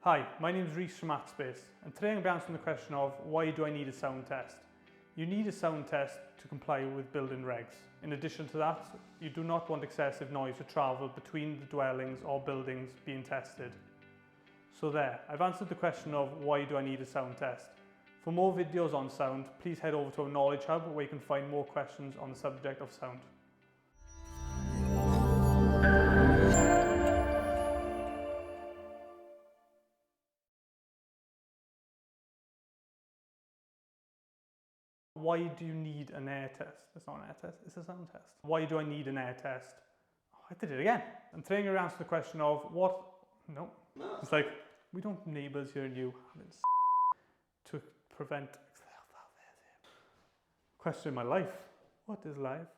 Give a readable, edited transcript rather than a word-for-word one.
Hi, my name is Rhys from ATSPACE, and today I'm going to be answering the question of why do I need a sound test? You need a sound test to comply with building regs. In addition to that, you do not want excessive noise to travel between the dwellings or buildings being tested. So there, I've answered the question of why do I need a sound test. For more videos on sound, please head over to our Knowledge Hub where you can find more questions on the subject of sound. Why do you need an air test? It's not an air test, it's a sound test. Why do I need an air test? Oh, I did it again. And today I'm going to answer the question of no. It's like, we don't have neighbours here and you having to prevent question in my life. What is life?